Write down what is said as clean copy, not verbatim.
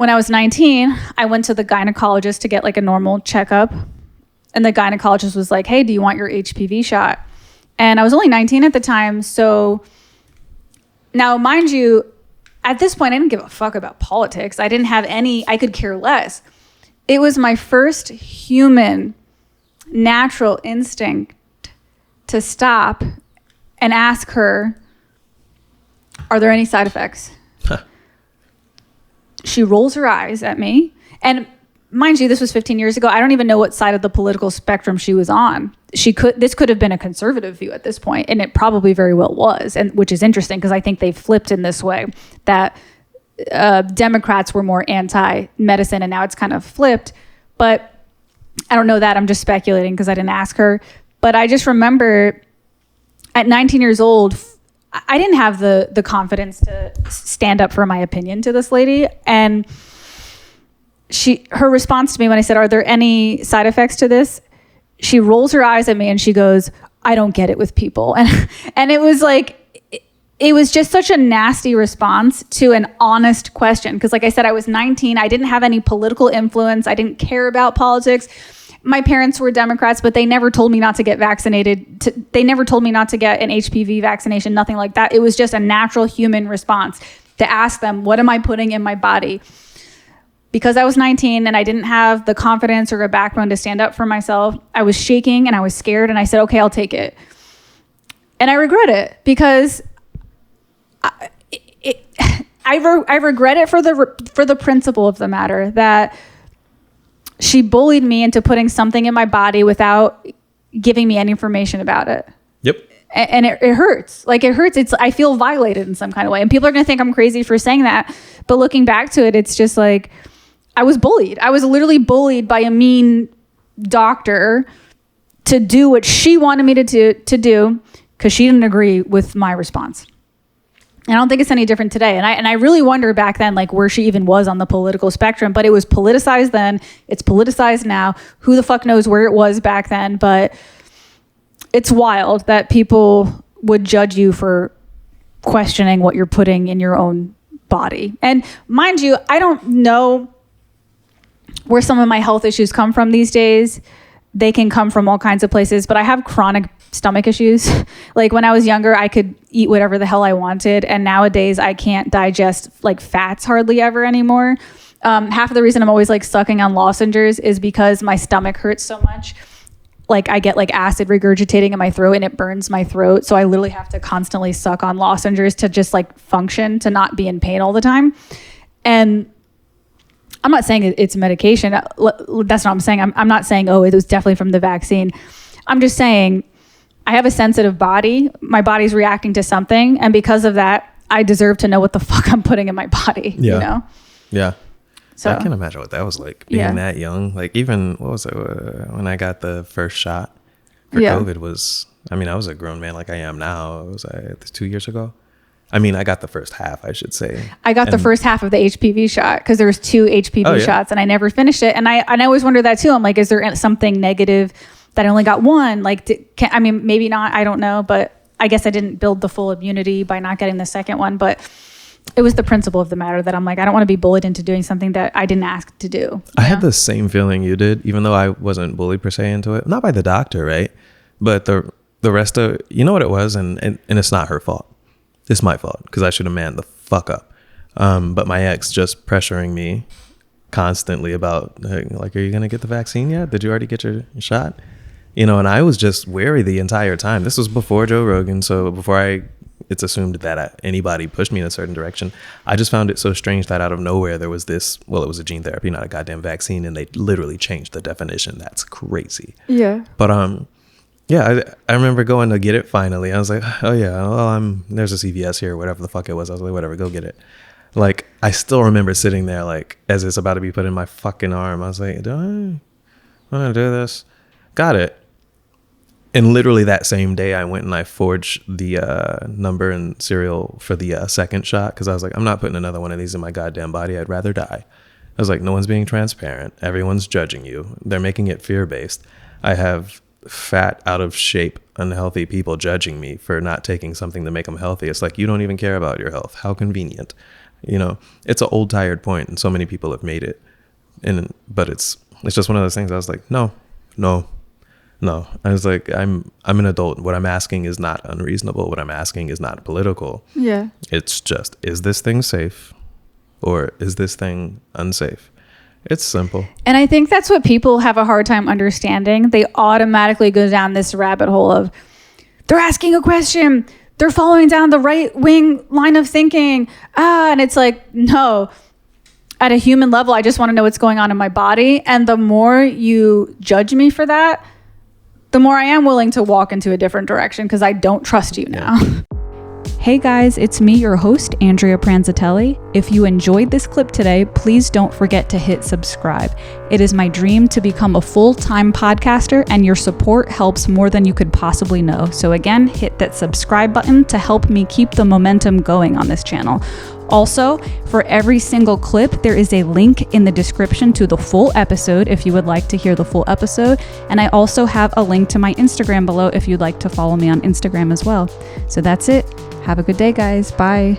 when I was 19, I went to the gynecologist to get like a normal checkup. And the gynecologist was like, hey, do you want your HPV shot? And I was only 19 at the time. So now, mind you, at this point, I didn't give a fuck about politics. I didn't have any, I could care less. It was my first human natural instinct to stop and ask her, are there any side effects? She rolls her eyes at me. And mind you, this was 15 years ago. I don't even know what side of the political spectrum she was on. This could have been a conservative view at this point, and it probably very well was, and which is interesting because I think they flipped in this way, that Democrats were more anti-medicine, and now it's kind of flipped. But I don't know that. I'm just speculating because I didn't ask her. But I just remember at 19 years old, I didn't have the confidence to stand up for my opinion to this lady. And her response to me when I said, are there any side effects to this? She rolls her eyes at me and she goes, I don't get it with people. And it was like, it was just such a nasty response to an honest question. Because like I said, I was 19. I didn't have any political influence. I didn't care about politics. My parents were Democrats, but they never told me not to get vaccinated. They never told me not to get an HPV vaccination, nothing like that. It was just a natural human response to ask them, what am I putting in my body? Because I was 19 and I didn't have the confidence or a backbone to stand up for myself, I was shaking and I was scared, and I said, okay, I'll take it. And I regret it because I regret it for the principle of the matter, that she bullied me into putting something in my body without giving me any information about it. Yep. And it hurts. Like, it hurts. I feel violated in some kind of way. And people are going to think I'm crazy for saying that. But looking back to it, it's just like, I was bullied. I was literally bullied by a mean doctor to do what she wanted me to do because she didn't agree with my response. And I don't think it's any different today. And I really wonder back then, like, where she even was on the political spectrum. But it was politicized then. It's politicized now. Who the fuck knows where it was back then? But it's wild that people would judge you for questioning what you're putting in your own body. And mind you, I don't know where some of my health issues come from these days. They can come from all kinds of places, but I have chronic stomach issues. Like, when I was younger, I could eat whatever the hell I wanted. And nowadays I can't digest like fats hardly ever anymore. Half of the reason I'm always like sucking on lozenges is because my stomach hurts so much. Like, I get like acid regurgitating in my throat and it burns my throat. So I literally have to constantly suck on lozenges to just like function, to not be in pain all the time. And I'm not saying it's medication. That's not what I'm saying. I'm not saying, oh, it was definitely from the vaccine. I'm just saying I have a sensitive body. My body's reacting to something. And because of that, I deserve to know what the fuck I'm putting in my body. Yeah. You know? Yeah. So I can't imagine what that was like, being that young. Like, even, what was it, when I got the first shot for COVID was, I mean, I was a grown man like I am now. It was 2 years ago. I mean, I got the first half, I should say. I got the first half of the HPV shot because there was 2 HPV shots and I never finished it. And I always wonder that too. I'm like, is there something negative that I only got one? Like, I mean, maybe not. I don't know. But I guess I didn't build the full immunity by not getting the second one. But it was the principle of the matter that I'm like, I don't want to be bullied into doing something that I didn't ask to do. I had the same feeling you did, even though I wasn't bullied per se into it. Not by the doctor, right? But the rest of, you know what it was? And it's not her fault. It's my fault because I should have manned the fuck up. But my ex just pressuring me constantly about, like, are you going to get the vaccine yet? Did you already get your shot? You know, and I was just wary the entire time. This was before Joe Rogan. So before it's assumed that anybody pushed me in a certain direction. I just found it so strange that out of nowhere there was this, well, it was a gene therapy, not a goddamn vaccine. And they literally changed the definition. That's crazy. Yeah. But, yeah, I remember going to get it finally. I was like, oh yeah, well, there's a CVS here, whatever the fuck it was. I was like, whatever, go get it. Like, I still remember sitting there, like, as it's about to be put in my fucking arm. I was like, do I want to do this? Got it. And literally that same day, I went and I forged the number and serial for the second shot. Because I was like, I'm not putting another one of these in my goddamn body. I'd rather die. I was like, no one's being transparent. Everyone's judging you. They're making it fear-based. I have fat, out of shape, unhealthy people judging me for not taking something to make them healthy. It's like, you don't even care about your health. How convenient. You know, it's an old tired point, and so many people have made it. But it's just one of those things. I was like, no. I was like, I'm an adult. What I'm asking is not unreasonable. What I'm asking is not political. Yeah. It's just, is this thing safe or is this thing unsafe? It's simple. And I think that's what people have a hard time understanding. They automatically go down this rabbit hole of, they're asking a question, they're following down the right wing line of thinking. And it's like, no, at a human level, I just want to know what's going on in my body. And the more you judge me for that, the more I am willing to walk into a different direction because I don't trust you now. Yeah. Hey guys, it's me, your host, Andrea Pranzatelli. If you enjoyed this clip today, please don't forget to hit subscribe. It is my dream to become a full-time podcaster, and your support helps more than you could possibly know. So again, hit that subscribe button to help me keep the momentum going on this channel. Also, for every single clip, there is a link in the description to the full episode if you would like to hear the full episode. And I also have a link to my Instagram below if you'd like to follow me on Instagram as well. So that's it. Have a good day, guys. Bye.